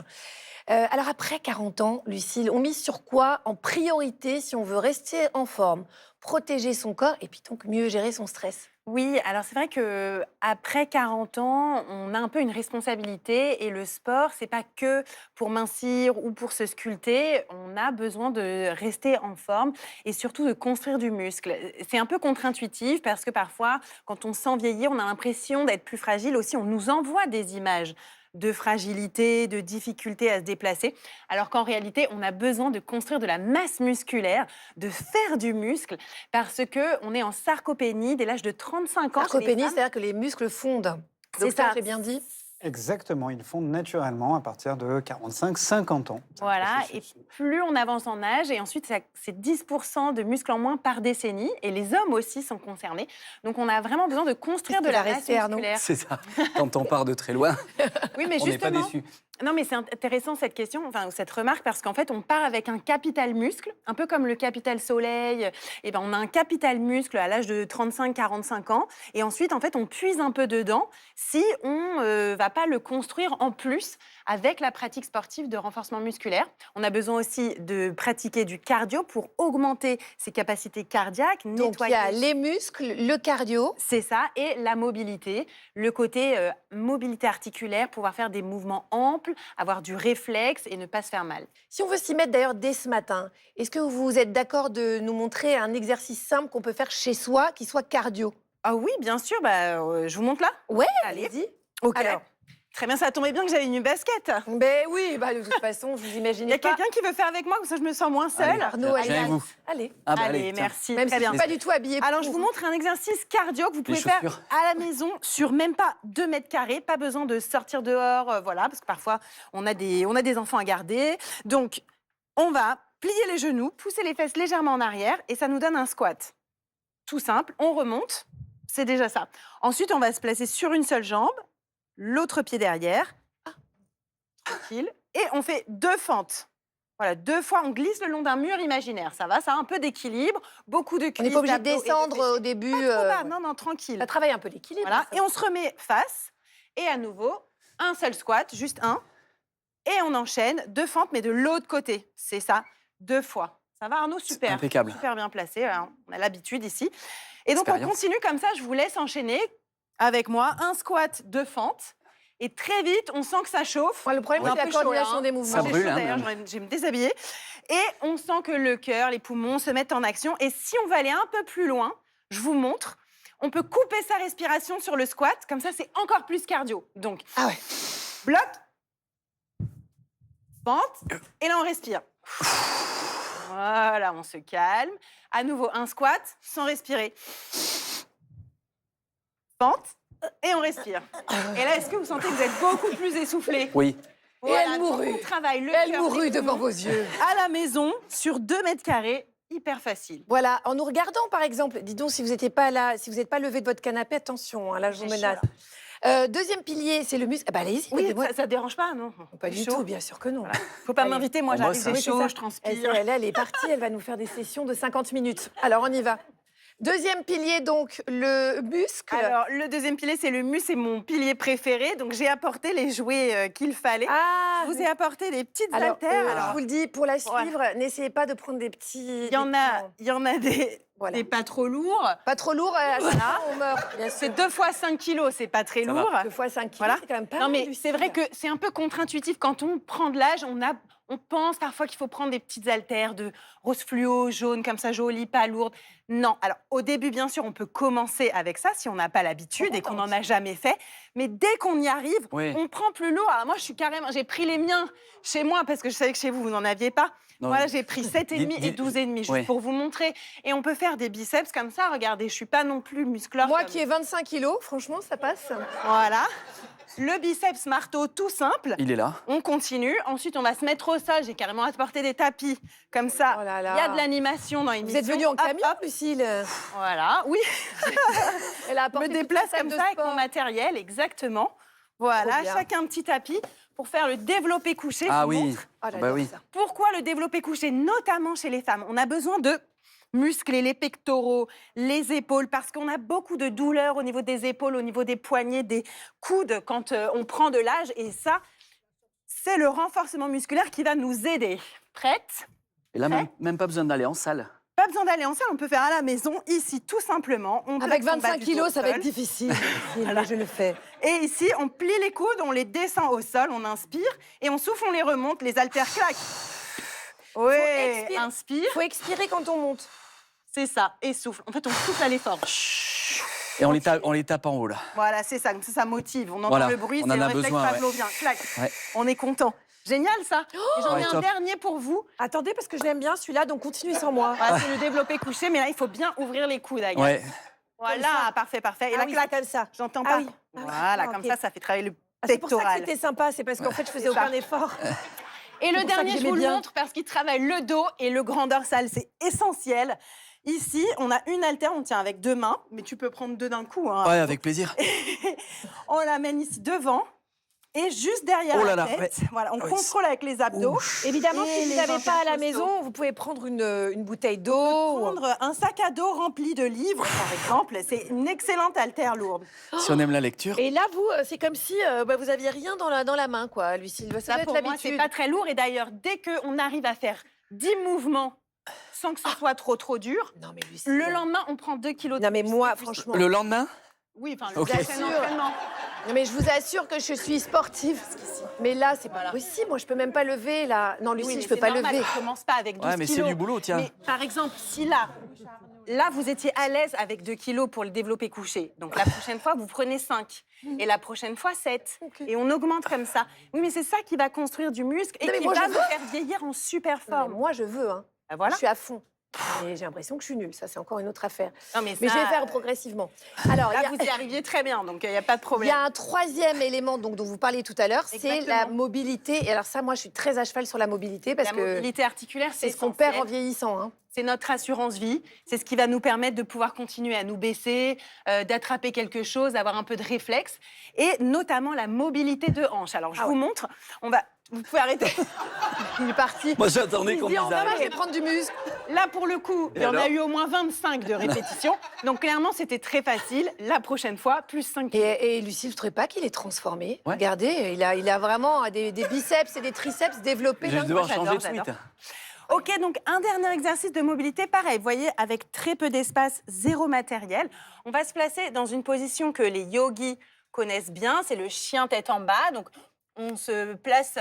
[SPEAKER 2] Alors après 40 ans, Lucille, on mise sur quoi en priorité si on veut rester en forme, protéger son corps et puis donc mieux gérer son stress?
[SPEAKER 18] Oui, alors c'est vrai que après 40 ans, on a un peu une responsabilité et le sport, c'est pas que pour mincir ou pour se sculpter, on a besoin de rester en forme et surtout de construire du muscle. C'est un peu contre-intuitif parce que parfois, quand on sent vieillir, on a l'impression d'être plus fragile aussi, on nous envoie des images de fragilité, de difficulté à se déplacer, alors qu'en réalité, on a besoin de construire de la masse musculaire, de faire du muscle, parce qu'on est en sarcopénie dès l'âge de 35 ans.
[SPEAKER 2] Sarcopénie, c'est-à-dire que les muscles fondent. C'est ça, j'ai bien dit.
[SPEAKER 4] Exactement, ils fondent naturellement à partir de 45-50 ans.
[SPEAKER 18] Voilà, et plus on avance en âge, et ensuite c'est 10% de muscles en moins par décennie, et les hommes aussi sont concernés. Donc on a vraiment besoin de construire de la masse musculaire.
[SPEAKER 3] C'est ça, quand on part de très loin,
[SPEAKER 18] oui, mais
[SPEAKER 3] on n'est pas déçu.
[SPEAKER 18] Non, mais c'est intéressant cette question, enfin cette remarque, parce qu'en fait, on part avec un capital muscle, un peu comme le capital soleil. Et ben, on a un capital muscle à l'âge de 35-45 ans, et ensuite, en fait, on puise un peu dedans si on va pas le construire en plus avec la pratique sportive de renforcement musculaire. On a besoin aussi de pratiquer du cardio pour augmenter ses capacités cardiaques,
[SPEAKER 2] donc
[SPEAKER 18] nettoyer.
[SPEAKER 2] Il y a les muscles, le cardio.
[SPEAKER 18] C'est ça, et la mobilité, le côté mobilité articulaire, pouvoir faire des mouvements amples, avoir du réflexe et ne pas se faire mal.
[SPEAKER 2] Si on veut s'y mettre d'ailleurs dès ce matin, est-ce que vous êtes d'accord de nous montrer un exercice simple qu'on peut faire chez soi, qui soit cardio?
[SPEAKER 18] Ah oui, bien sûr, je vous montre là.
[SPEAKER 2] Ouais, allez-y.
[SPEAKER 18] Ok.
[SPEAKER 2] Alors.
[SPEAKER 18] Très bien, ça a tombé bien que j'avais une basket.
[SPEAKER 2] Ben oui, de toute façon, vous imaginez pas.
[SPEAKER 18] Il y a quelqu'un qui veut faire avec moi, comme ça je me sens moins seule.
[SPEAKER 2] Arnaud, allez.
[SPEAKER 18] Allez, merci.
[SPEAKER 2] Même
[SPEAKER 18] très
[SPEAKER 2] si je suis pas du tout habillée.
[SPEAKER 18] Alors, je vous montre un exercice cardio que vous pouvez faire à la maison sur même pas 2 mètres carrés. Pas besoin de sortir dehors, voilà, parce que parfois, on a des enfants à garder. Donc, on va plier les genoux, pousser les fesses légèrement en arrière et ça nous donne un squat. Tout simple, on remonte, c'est déjà ça. Ensuite, on va se placer sur une seule jambe, l'autre pied derrière, tranquille, et on fait 2 fentes. Voilà, 2 fois, on glisse le long d'un mur imaginaire. Ça va, ça a un peu d'équilibre, beaucoup de cuisses.
[SPEAKER 2] On n'est pas obligé de descendre au début.
[SPEAKER 18] Pas trop bas, non, tranquille.
[SPEAKER 2] Ça travaille un peu l'équilibre.
[SPEAKER 18] Voilà, et on se remet face. Et à nouveau, un seul squat, juste un. Et on enchaîne 2 fentes, mais de l'autre côté. C'est ça, 2 fois. Ça va Arnaud? Super.
[SPEAKER 3] Impeccable.
[SPEAKER 18] Super bien placé. Voilà, on a l'habitude ici. Et donc, on continue comme ça. Je vous laisse enchaîner avec moi. Un squat, 2 fentes. Et très vite, on sent que ça chauffe.
[SPEAKER 2] Le problème, c'est la coordination des mouvements.
[SPEAKER 3] Ça brûle,
[SPEAKER 18] D'ailleurs, je vais me déshabiller. Et on sent que le cœur, les poumons se mettent en action. Et si on va aller un peu plus loin, je vous montre, on peut couper sa respiration sur le squat. Comme ça, c'est encore plus cardio. Donc, bloc, pente, et là, on respire. Voilà, on se calme. À nouveau, un squat sans respirer. Pente, et on respire. Et là, est-ce que vous sentez que vous êtes beaucoup plus essoufflé?
[SPEAKER 3] Oui.
[SPEAKER 18] Voilà,
[SPEAKER 2] elle mourut.
[SPEAKER 18] on travaille le
[SPEAKER 2] Elle
[SPEAKER 18] cœur,
[SPEAKER 2] mourut
[SPEAKER 18] les
[SPEAKER 2] devant
[SPEAKER 18] poumons,
[SPEAKER 2] vos yeux.
[SPEAKER 18] À la maison, sur 2 mètres carrés, hyper facile.
[SPEAKER 2] Voilà, en nous regardant par exemple, dis donc si vous n'êtes pas là, si vous n'êtes pas levé de votre canapé, attention, hein, là je vous menace. Deuxième pilier, c'est le muscle. Ah bah allez-y.
[SPEAKER 18] Oui, ça ne dérange pas, non?
[SPEAKER 2] Pas du tout, bien sûr que non.
[SPEAKER 18] Voilà. Faut pas m'inviter, moi j'arrive,
[SPEAKER 2] Oui,
[SPEAKER 18] c'est
[SPEAKER 2] c'est
[SPEAKER 18] chaud,
[SPEAKER 2] ça.
[SPEAKER 18] je transpire.
[SPEAKER 2] Elle est partie, elle va nous faire des sessions de 50 minutes. Alors on y va. Deuxième pilier, donc, le muscle.
[SPEAKER 18] Alors, le deuxième pilier, c'est le muscle, c'est mon pilier préféré. Donc, j'ai apporté les jouets qu'il fallait. Je vous ai apporté des petites haltères.
[SPEAKER 2] Je vous le dis, pour la suivre, n'essayez pas de prendre des petits...
[SPEAKER 18] Il y en a des pas trop lourds.
[SPEAKER 2] Pas trop lourds,
[SPEAKER 18] Voilà.
[SPEAKER 2] on meurt. Bien sûr.
[SPEAKER 18] C'est 2 fois 5 kilos, c'est pas très lourd.
[SPEAKER 2] 2 fois 5 kilos,
[SPEAKER 18] Voilà.
[SPEAKER 2] c'est quand même pas
[SPEAKER 18] Non,
[SPEAKER 2] mal,
[SPEAKER 18] mais
[SPEAKER 2] Lucille.
[SPEAKER 18] c'est vrai que c'est un peu contre-intuitif. Quand on prend de l'âge, on pense parfois qu'il faut prendre des petites haltères de rose fluo, jaune, comme ça, jolies, pas lourdes. Non. Alors, au début, bien sûr, on peut commencer avec ça si on n'a pas l'habitude et qu'on n'en a jamais fait. Mais dès qu'on y arrive, on prend plus lourd. Alors, moi, j'ai pris les miens chez moi parce que je savais que chez vous, vous n'en aviez pas.
[SPEAKER 3] Non,
[SPEAKER 18] voilà, j'ai pris 7,5 et 12,5 juste pour vous montrer. Et on peut faire des biceps comme ça. Regardez, je suis pas non plus musclore.
[SPEAKER 2] Moi qui ai 25 kilos, franchement, ça passe.
[SPEAKER 18] Voilà. Le biceps marteau tout simple.
[SPEAKER 3] Il est là.
[SPEAKER 18] On continue. Ensuite, on va se mettre au sol. J'ai carrément apporté des tapis. Comme ça, il y a de l'animation dans l'émission.
[SPEAKER 2] Vous êtes venue en camion, Lucille?
[SPEAKER 18] Voilà, oui.
[SPEAKER 2] Elle a apporté
[SPEAKER 18] me déplace comme ça avec mon matériel, exactement. Voilà, chacun un petit tapis pour faire le développé couché.
[SPEAKER 3] Ah
[SPEAKER 18] je vous
[SPEAKER 3] oui.
[SPEAKER 18] montre.
[SPEAKER 3] Bah oui.
[SPEAKER 18] Pourquoi le développé couché, notamment chez les femmes? On a besoin de muscler les pectoraux, les épaules, parce qu'on a beaucoup de douleurs au niveau des épaules, au niveau des poignets, des coudes quand on prend de l'âge. Et ça, c'est le renforcement musculaire qui va nous aider. Prête?
[SPEAKER 3] Et là, même pas besoin d'aller en salle.
[SPEAKER 18] Pas besoin d'aller en salle, on peut faire à la maison, ici, tout simplement.
[SPEAKER 2] Avec 25 kilos, ça va être difficile. Voilà, je le fais.
[SPEAKER 18] Et ici, on plie les coudes, on les descend au sol, on inspire, et on souffle, on les remonte, les haltères claquent. Oui, inspire.
[SPEAKER 2] Il faut expirer quand on monte.
[SPEAKER 18] C'est ça, et souffle. En fait, on souffle à l'effort.
[SPEAKER 3] Et on les tape en haut, là.
[SPEAKER 18] Voilà, c'est ça, ça motive. On entend le bruit,
[SPEAKER 3] on
[SPEAKER 18] c'est
[SPEAKER 3] en
[SPEAKER 18] le
[SPEAKER 3] a
[SPEAKER 18] réflexe
[SPEAKER 3] besoin,
[SPEAKER 18] pavlovien. Clac.
[SPEAKER 3] Ouais.
[SPEAKER 18] On est content. Génial, ça. Et j'en ai un
[SPEAKER 3] top.
[SPEAKER 18] dernier pour vous.
[SPEAKER 2] Attendez, parce que je l'aime bien, celui-là, donc continuez sans moi.
[SPEAKER 18] Voilà, c'est le développé couché, mais là, il faut bien ouvrir les coudes, Agathe.
[SPEAKER 3] Ouais.
[SPEAKER 18] Voilà, parfait, parfait. Et la claque,
[SPEAKER 2] comme ça.
[SPEAKER 18] J'entends
[SPEAKER 2] Ah
[SPEAKER 18] pas.
[SPEAKER 2] oui.
[SPEAKER 18] Voilà, comme
[SPEAKER 2] ok.
[SPEAKER 18] ça fait travailler le
[SPEAKER 2] C'est pour ça que
[SPEAKER 18] pectoral.
[SPEAKER 2] c'était sympa, c'est parce qu'en fait, je faisais aucun effort.
[SPEAKER 18] Et le
[SPEAKER 2] pour ça que
[SPEAKER 18] dernier, je
[SPEAKER 2] j'aimais
[SPEAKER 18] vous le
[SPEAKER 2] bien.
[SPEAKER 18] montre parce qu'il travaille le dos et le grand dorsal. C'est essentiel. Ici, on a une haltère, on tient avec 2 mains, mais tu peux prendre 2 d'un coup. Hein.
[SPEAKER 3] Ouais, avec plaisir.
[SPEAKER 18] On l'amène ici devant. Et juste derrière
[SPEAKER 3] Oh là
[SPEAKER 18] la
[SPEAKER 3] là,
[SPEAKER 18] tête,
[SPEAKER 3] ouais.
[SPEAKER 18] voilà, on contrôle avec les abdos.
[SPEAKER 2] Évidemment,
[SPEAKER 18] Et
[SPEAKER 2] si vous
[SPEAKER 18] les
[SPEAKER 2] n'avez pas à la
[SPEAKER 18] intercostaux.
[SPEAKER 2] maison, vous pouvez prendre une bouteille d'eau.
[SPEAKER 18] Prendre un sac à dos rempli de livres, par exemple. C'est une excellente haltère lourde.
[SPEAKER 3] Si on aime la lecture.
[SPEAKER 2] Et là, vous, c'est comme si vous aviez rien dans la main, quoi, Lucille. Ça
[SPEAKER 18] Ça,
[SPEAKER 2] doit être
[SPEAKER 18] pour moi,
[SPEAKER 2] l'habitude.
[SPEAKER 18] c'est pas très lourd. Et d'ailleurs, dès qu'on arrive à faire 10 mouvements sans que ce soit trop dur,
[SPEAKER 2] Non, mais Lucille.
[SPEAKER 18] le lendemain, on prend 2 kilos de
[SPEAKER 2] Non, mais
[SPEAKER 18] plus.
[SPEAKER 2] moi, franchement.
[SPEAKER 3] Le lendemain?
[SPEAKER 18] Oui, enfin,
[SPEAKER 3] Ok.
[SPEAKER 18] la chaîne d'entraînement.
[SPEAKER 2] Non, mais je vous assure que je suis sportive. Mais là, c'est pas possible. Moi, je peux même pas lever, là. Non, Lucille,
[SPEAKER 18] Oui, mais
[SPEAKER 2] je peux
[SPEAKER 18] c'est
[SPEAKER 2] pas
[SPEAKER 18] normal,
[SPEAKER 2] lever.
[SPEAKER 18] on commence pas avec 12
[SPEAKER 3] Ouais, mais c'est
[SPEAKER 18] kilos.
[SPEAKER 3] du boulot, tiens.
[SPEAKER 18] Mais par exemple, si là, vous étiez à l'aise avec 2 kilos pour le développer couché. Donc la prochaine fois, vous prenez 5. Et la prochaine fois, 7. Et on augmente comme ça. Oui, mais c'est ça qui va construire du muscle et
[SPEAKER 2] Non, mais
[SPEAKER 18] qui
[SPEAKER 2] moi,
[SPEAKER 18] va
[SPEAKER 2] je
[SPEAKER 18] nous
[SPEAKER 2] veux.
[SPEAKER 18] faire vieillir en super
[SPEAKER 2] Non, mais
[SPEAKER 18] forme.
[SPEAKER 2] moi, je veux. Hein.
[SPEAKER 18] Ben voilà.
[SPEAKER 2] Je suis à fond. Et j'ai l'impression que je suis nulle. Ça, c'est encore une autre affaire.
[SPEAKER 18] Non, mais
[SPEAKER 2] Mais
[SPEAKER 18] ça,
[SPEAKER 2] je vais faire progressivement. Alors,
[SPEAKER 18] là,
[SPEAKER 2] il y a-
[SPEAKER 18] vous y arriviez très bien, donc il n'y a pas de
[SPEAKER 2] il
[SPEAKER 18] problème.
[SPEAKER 2] y a un troisième élément dont vous parliez tout à l'heure, c'est
[SPEAKER 18] Exactement.
[SPEAKER 2] la mobilité. Et alors ça, moi, je suis très à cheval sur la mobilité parce
[SPEAKER 18] La
[SPEAKER 2] que
[SPEAKER 18] mobilité articulaire,
[SPEAKER 2] c'est ce qu'on perd en
[SPEAKER 18] essentiel.
[SPEAKER 2] vieillissant. Hein.
[SPEAKER 18] C'est notre assurance vie. C'est ce qui va nous permettre de pouvoir continuer à nous baisser, d'attraper quelque chose, d'avoir un peu de réflexe. Et notamment la mobilité de hanche. Alors, je vous montre. On va Vous pouvez arrêter.
[SPEAKER 2] Il est parti.
[SPEAKER 3] Moi, j'attendais
[SPEAKER 2] Il
[SPEAKER 3] qu'on
[SPEAKER 2] se dit,
[SPEAKER 3] me
[SPEAKER 2] on
[SPEAKER 3] dise
[SPEAKER 2] va, je
[SPEAKER 3] arrête.
[SPEAKER 2] vais prendre du muscle.
[SPEAKER 18] Là, pour le coup,
[SPEAKER 3] Et
[SPEAKER 18] il y en a
[SPEAKER 3] alors
[SPEAKER 18] eu au moins 25 de répétitions. Donc, clairement, c'était très facile. La prochaine fois, plus 5 kilos.
[SPEAKER 2] Et Lucille, vous trouvez pas qu'il est transformé?
[SPEAKER 3] Ouais.
[SPEAKER 2] Regardez, il a vraiment des biceps et des triceps développés.
[SPEAKER 3] Je vais
[SPEAKER 2] d'un
[SPEAKER 3] devoir
[SPEAKER 2] coup.
[SPEAKER 3] changer de
[SPEAKER 18] j'adore.
[SPEAKER 3] suite.
[SPEAKER 18] Ok, donc un dernier exercice de mobilité, pareil, vous voyez, avec très peu d'espace, zéro matériel. On va se placer dans une position que les yogis connaissent bien, c'est le chien tête en bas. Donc, on se place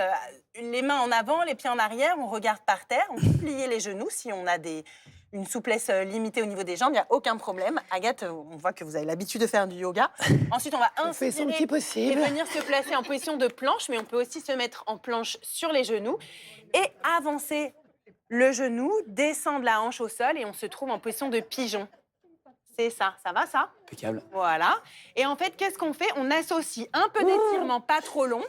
[SPEAKER 18] les mains en avant, les pieds en arrière, on regarde par terre, on peut plier les genoux si on a une souplesse limitée au niveau des jambes, il n'y a aucun problème. Agathe, on voit que vous avez l'habitude de faire du yoga. Ensuite, on va
[SPEAKER 2] fait son petit
[SPEAKER 18] inspirer
[SPEAKER 2] possible.
[SPEAKER 18] et venir se placer en position de planche, mais on peut aussi se mettre en planche sur les genoux et avancer le genou, descendre la hanche au sol et on se trouve en position de pigeon. C'est ça, ça va ça?
[SPEAKER 3] Impeccable.
[SPEAKER 18] Voilà. Et en fait, qu'est-ce qu'on fait? On associe un peu d'étirement pas trop long,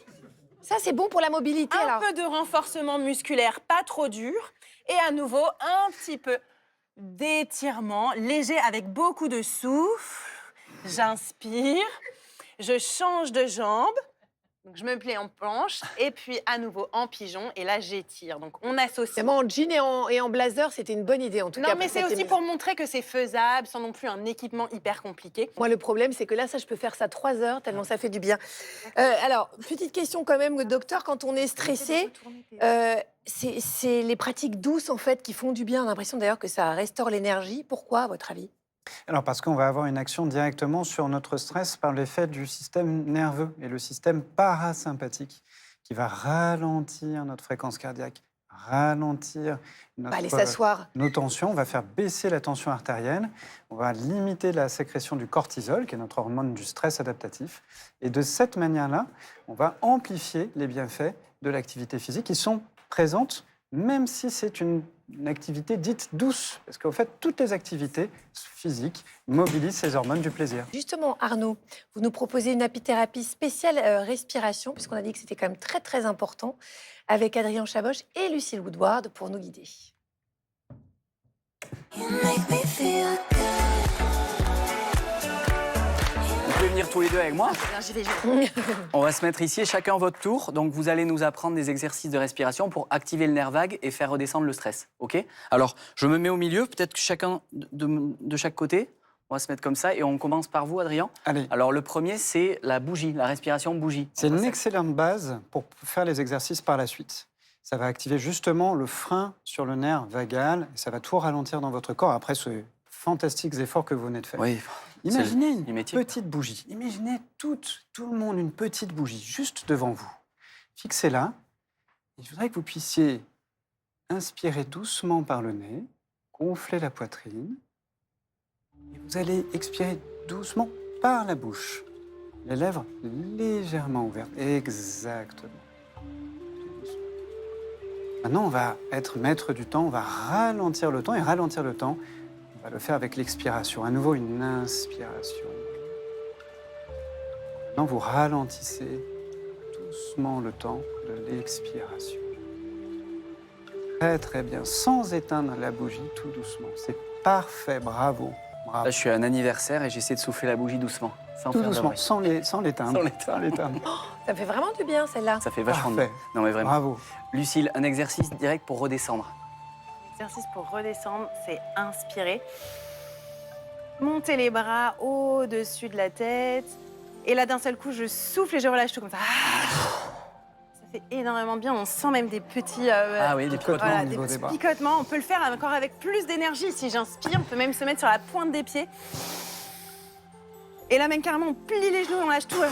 [SPEAKER 2] Ça, c'est bon pour la mobilité,
[SPEAKER 18] un
[SPEAKER 2] alors.
[SPEAKER 18] peu de renforcement musculaire pas trop dur et à nouveau un petit peu d'étirement léger avec beaucoup de souffle. J'inspire, je change de jambe. Donc, je me plie en planche et puis à nouveau en pigeon et là j'étire. Donc on associe.
[SPEAKER 2] Vraiment, en jean et en blazer, c'était une bonne idée en tout cas.
[SPEAKER 18] Non
[SPEAKER 2] pour
[SPEAKER 18] mais c'est
[SPEAKER 2] cette
[SPEAKER 18] aussi
[SPEAKER 2] émission.
[SPEAKER 18] pour montrer que c'est faisable sans non plus un équipement hyper compliqué.
[SPEAKER 2] Moi, le problème, c'est que là, ça, je peux faire ça 3 heures, tellement ça fait du bien. Alors, petite question quand même, docteur, quand on est stressé, c'est les pratiques douces, en fait, qui font du bien. On a l'impression d'ailleurs que ça restaure l'énergie. Pourquoi, à votre avis?
[SPEAKER 4] Alors parce qu'on va avoir une action directement sur notre stress par l'effet du système nerveux et le système parasympathique qui va ralentir notre fréquence cardiaque, ralentir
[SPEAKER 2] Allez s'asseoir.
[SPEAKER 4] nos tensions, on va faire baisser la tension artérielle, on va limiter la sécrétion du cortisol, qui est notre hormone du stress adaptatif. Et de cette manière-là, on va amplifier les bienfaits de l'activité physique qui sont présentes, même si c'est une activité dite douce. Parce qu'en fait, toutes les activités physiques mobilisent ces hormones du plaisir.
[SPEAKER 2] Justement, Arnaud, vous nous proposez une apithérapie spéciale respiration, puisqu'on a dit que c'était quand même très, très important, avec Adrien Chaboch et Lucille Woodward pour nous guider.
[SPEAKER 3] Vous pouvez venir tous les deux avec moi. On va se mettre ici, chacun votre tour. Donc, vous allez nous apprendre des exercices de respiration pour activer le nerf vague et faire redescendre le stress. OK? Alors, je me mets au milieu, peut-être que chacun de chaque côté. On va se mettre comme ça et on commence par vous, Adrien.
[SPEAKER 4] Allez.
[SPEAKER 3] Alors, le premier, c'est la bougie, la respiration bougie.
[SPEAKER 4] C'est une excellente base pour faire les exercices par la suite. Ça va activer justement le frein sur le nerf vagal et ça va tout ralentir dans votre corps après ce fantastiques efforts que vous venez de faire.
[SPEAKER 3] Oui.
[SPEAKER 4] Imaginez une petite bougie. Imaginez tout le monde une petite bougie juste devant vous. Fixez-la. Et je voudrais que vous puissiez inspirer doucement par le nez, gonfler la poitrine. Et vous allez expirer doucement par la bouche. Les lèvres légèrement ouvertes. Exactement. Maintenant, on va être maître du temps. On va ralentir le temps. Et ralentir le temps, on va le faire avec l'expiration. À nouveau, une inspiration. Maintenant, vous ralentissez doucement le temps de l'expiration. Très, très bien. Sans éteindre la bougie, tout doucement. C'est parfait. Bravo. Bravo.
[SPEAKER 3] Là, je suis à un anniversaire et j'essaie de souffler la bougie doucement. Sans
[SPEAKER 4] Tout
[SPEAKER 3] faire de
[SPEAKER 4] doucement,
[SPEAKER 3] bruit.
[SPEAKER 4] sans l'éteindre.
[SPEAKER 3] Sans l'éteindre.
[SPEAKER 2] Ça fait vraiment du bien, celle-là.
[SPEAKER 3] Ça fait vachement
[SPEAKER 4] Parfait.
[SPEAKER 3] bien. Non, mais vraiment.
[SPEAKER 4] Bravo.
[SPEAKER 3] Lucille, un exercice direct pour redescendre.
[SPEAKER 18] L'exercice pour redescendre, c'est inspirer. Monter les bras au-dessus de la tête. Et là, d'un seul coup, je souffle et je relâche tout comme ça. Ça fait énormément bien. On sent même des petits...
[SPEAKER 3] Ah oui, des picotements
[SPEAKER 18] voilà,
[SPEAKER 3] au
[SPEAKER 18] des
[SPEAKER 3] niveau
[SPEAKER 18] petits
[SPEAKER 3] des bras.
[SPEAKER 18] picotements. On peut le faire encore avec plus d'énergie. Si j'inspire, on peut même se mettre sur la pointe des pieds. Et là, même carrément, on plie les genoux et on lâche tout.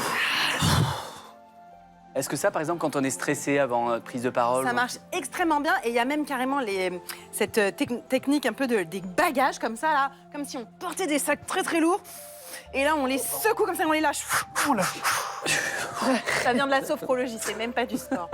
[SPEAKER 3] Est-ce que ça, par exemple, quand on est stressé avant prise de parole
[SPEAKER 18] Ça
[SPEAKER 3] ou-
[SPEAKER 18] marche extrêmement bien et il y a même carrément cette technique un peu des bagages comme ça, là, comme si on portait des sacs très très lourds. Et là, on les secoue comme ça, on les lâche. Ça vient de la sophrologie, c'est même pas du sport.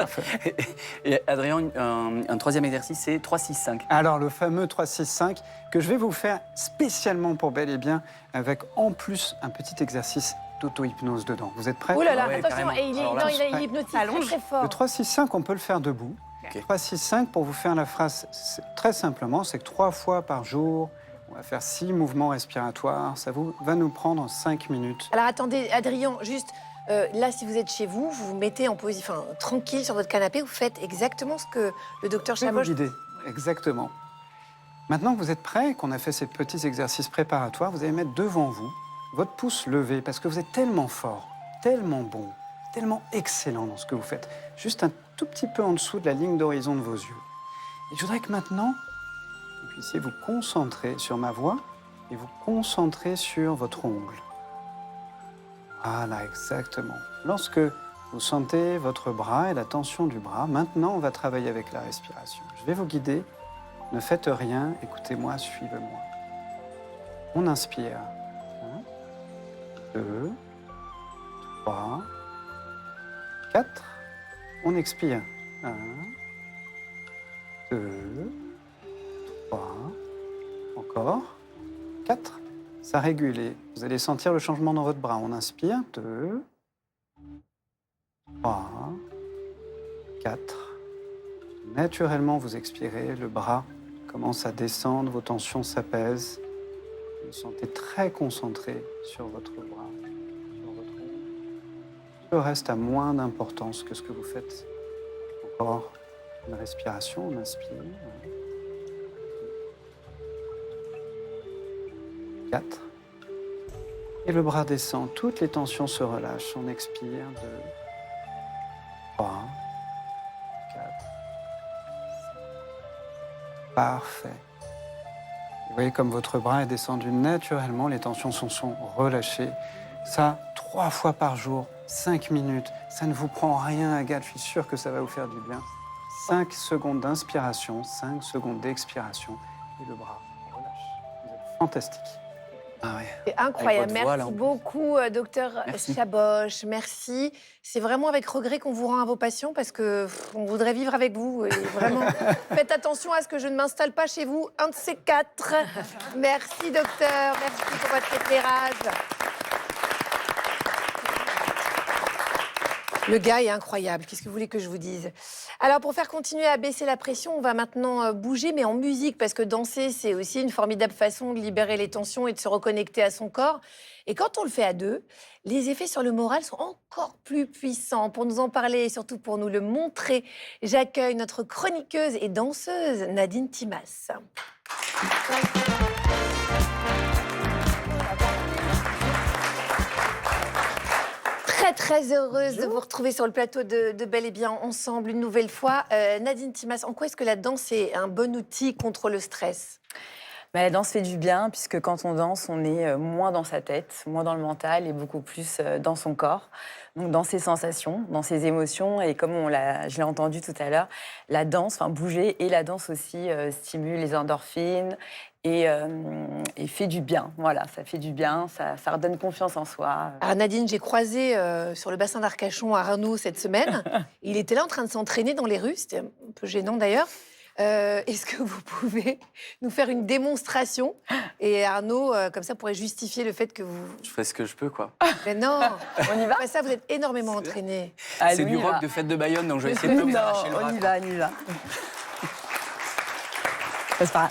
[SPEAKER 3] Et Adrien, un troisième exercice, c'est 3-6-5.
[SPEAKER 4] Alors, le fameux 3-6-5 que je vais vous faire spécialement pour Bel et Bien, avec en plus un petit exercice d'auto-hypnose dedans. Vous êtes prêts?
[SPEAKER 2] Oh là là,
[SPEAKER 3] Ouais,
[SPEAKER 2] attention,
[SPEAKER 3] carrément.
[SPEAKER 2] et il, est,
[SPEAKER 3] Alors
[SPEAKER 2] non,
[SPEAKER 3] là,
[SPEAKER 2] il hypnotise très, très fort.
[SPEAKER 4] Le 3-6-5, on peut le faire debout.
[SPEAKER 3] Ok.
[SPEAKER 4] 3-6-5, pour vous faire la phrase, très simplement, c'est que 3 fois par jour, on va faire 6 mouvements respiratoires. Ça va nous prendre 5 minutes.
[SPEAKER 2] Alors attendez, Adrien, juste, Là, si vous êtes chez vous, vous vous mettez en position tranquille sur votre canapé, vous faites exactement ce que le docteur
[SPEAKER 4] Je vais vous
[SPEAKER 2] Chaboche...
[SPEAKER 4] guider, exactement. Maintenant que vous êtes prêts, qu'on a fait ces petits exercices préparatoires, vous allez mettre devant vous votre pouce levé, parce que vous êtes tellement fort, tellement bon, tellement excellent dans ce que vous faites, juste un tout petit peu en dessous de la ligne d'horizon de vos yeux. Et je voudrais que maintenant, vous puissiez vous concentrer sur ma voix et vous concentrer sur votre ongle. Voilà, exactement. Lorsque vous sentez votre bras et la tension du bras, maintenant on va travailler avec la respiration. Je vais vous guider, ne faites rien, écoutez-moi, suivez-moi. On inspire. 1, 2, 3, 4. On expire. 1, 2, 3, encore, 4. Ça régule et vous allez sentir le changement dans votre bras. On inspire, 2, 3, 4. Naturellement, vous expirez, le bras commence à descendre, vos tensions s'apaisent. Vous vous sentez très concentré sur votre bras, sur votre ongle. Le reste a moins d'importance que ce que vous faites. Encore une respiration, on inspire. 4. Et le bras descend, toutes les tensions se relâchent. On expire, 2, 3, 4. Parfait. Vous voyez comme votre bras est descendu naturellement, les tensions sont relâchées. Ça, 3 fois par jour, 5 minutes. Ça ne vous prend rien, Agathe, je suis sûr que ça va vous faire du bien. 5 secondes d'inspiration, 5 secondes d'expiration, et le bras relâche. Vous êtes fantastique. Ah ouais.
[SPEAKER 2] C'est incroyable.
[SPEAKER 4] Avec votre voix,
[SPEAKER 2] Merci
[SPEAKER 4] là,
[SPEAKER 2] beaucoup, docteur
[SPEAKER 4] Merci.
[SPEAKER 2] Chaboche. Merci. C'est vraiment avec regret qu'on vous rend à vos patients parce que on voudrait vivre avec vous. Et vraiment, faites attention à ce que je ne m'installe pas chez vous. Un de ces 4. Merci, docteur. Merci pour votre éclairage. Le gars est incroyable. Qu'est-ce que vous voulez que je vous dise? Alors, pour faire continuer à baisser la pression, on va maintenant bouger, mais en musique, parce que danser, c'est aussi une formidable façon de libérer les tensions et de se reconnecter à son corps. Et quand on le fait à deux, les effets sur le moral sont encore plus puissants. Pour nous en parler et surtout pour nous le montrer, j'accueille notre chroniqueuse et danseuse, Nadine Timas. Très heureuse de vous retrouver sur le plateau de Bel et Bien Ensemble une nouvelle fois. Nadine Timas, en quoi est-ce que la danse est un bon outil contre le stress?
[SPEAKER 19] La danse fait du bien puisque quand on danse, on est moins dans sa tête, moins dans le mental et beaucoup plus dans son corps. Donc dans ses sensations, dans ses émotions. Et comme je l'ai entendu tout à l'heure, la danse, bouger et la danse aussi stimule les endorphines et fait du bien. Voilà, ça fait du bien, ça redonne confiance en soi.
[SPEAKER 2] Alors Nadine, j'ai croisé sur le bassin d'Arcachon à Arnaud cette semaine. Il était là en train de s'entraîner dans les rues, c'était un peu gênant d'ailleurs. Est-ce que vous pouvez nous faire une démonstration? Et Arnaud, comme ça, pourrait justifier le fait que vous...
[SPEAKER 3] Je fais ce que je peux, quoi.
[SPEAKER 2] Mais non.
[SPEAKER 19] On y va?
[SPEAKER 2] Après ça, vous êtes énormément entraîné.
[SPEAKER 3] C'est du rock de fête de Bayonne, donc je vais essayer de vous arracher le bras.
[SPEAKER 19] On y va, on y va. C'est pas...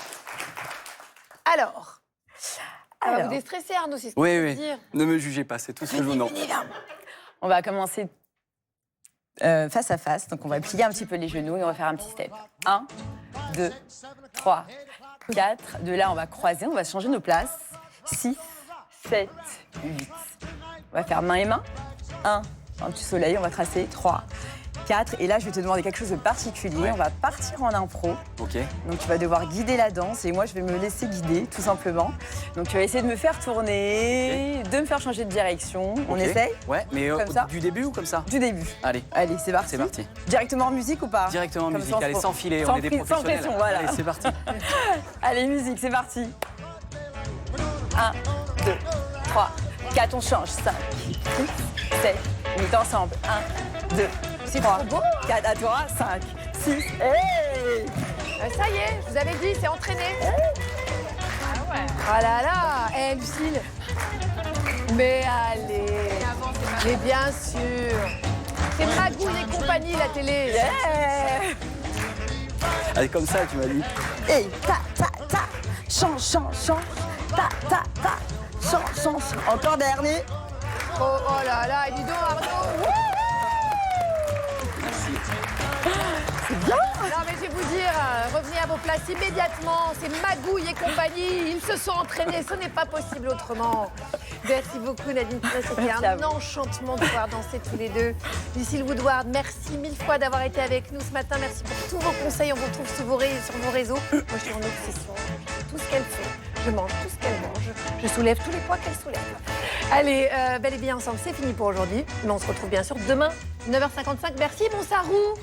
[SPEAKER 2] Alors, ça va vous déstresser, Arnaud, c'est ce que
[SPEAKER 3] Oui,
[SPEAKER 2] je veux
[SPEAKER 3] oui.
[SPEAKER 2] dire.
[SPEAKER 3] Ne me jugez pas, c'est tout ce que je vous demande.
[SPEAKER 19] On va commencer face à face. Donc, on va plier un petit peu les genoux et on va faire un petit step. 1, 2, 3, 4. De là, on va croiser, on va changer nos places. 6, 7, 8. On va faire main et main. 1, un petit soleil, on va tracer. 3, 4. Et là, je vais te demander quelque chose de particulier.
[SPEAKER 3] Ouais.
[SPEAKER 19] On va partir en impro.
[SPEAKER 3] Ok.
[SPEAKER 19] Donc, tu vas devoir guider la danse et moi, je vais me laisser guider, tout simplement. Donc, tu vas essayer de me faire tourner, de me faire changer de direction. On
[SPEAKER 3] Ok.
[SPEAKER 19] essaye?
[SPEAKER 3] Ouais, mais
[SPEAKER 19] Comme ça?
[SPEAKER 3] du début ou comme ça?
[SPEAKER 19] Du début.
[SPEAKER 3] Allez.
[SPEAKER 19] Allez, c'est parti.
[SPEAKER 3] C'est parti.
[SPEAKER 19] Directement en musique ou pas?
[SPEAKER 3] Directement en
[SPEAKER 19] Comme
[SPEAKER 3] musique, allez, sans filet, on est des
[SPEAKER 19] sans
[SPEAKER 3] professionnels.
[SPEAKER 19] pression, voilà.
[SPEAKER 3] Allez, c'est parti.
[SPEAKER 19] Allez, musique, c'est parti. 1, 2, 3, 4, on change. 5, 6, 7, 8, ensemble. 1, 2, 3, 4, à toi. 5, 6, hey!
[SPEAKER 2] Ça y est, je vous avais dit, c'est entraîné. Ah ouais. Ah là là, Lucille. Mais allez. Mais bien sûr. C'est Magouille et compagnie, la télé.
[SPEAKER 19] Yeah!
[SPEAKER 3] Allez, comme ça, tu m'as dit.
[SPEAKER 19] Hey, ta, ta, ta. Change, change, change. Ta, ta, ta. Change, change. Encore dernier.
[SPEAKER 2] trop. Oh là là, et dis donc Arnaud. C'est bien. Non mais je vais vous dire, revenez à vos places immédiatement. C'est Magouille et compagnie. Ils se sont entraînés, ce n'est pas possible autrement. Merci beaucoup Nadine. C'était un enchantement de pouvoir danser tous les deux. Lucille Woodward, merci mille fois d'avoir été avec nous ce matin. Merci pour tous vos conseils. On vous retrouve sur vos réseaux. Moi je suis en obsession. Tout ce qu'elle fait. Je mange tout ce qu'elle mange. Je soulève tous les poids qu'elle soulève. Allez, bel et bien ensemble, c'est fini pour aujourd'hui. Mais on se retrouve bien sûr demain, 9h55. Merci, Monsarou.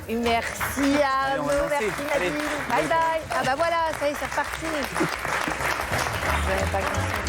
[SPEAKER 2] Et merci Arnaud, merci Nadine. Bye bye. Ah bah voilà, ça y est, c'est reparti. J'avais pas grand-chose.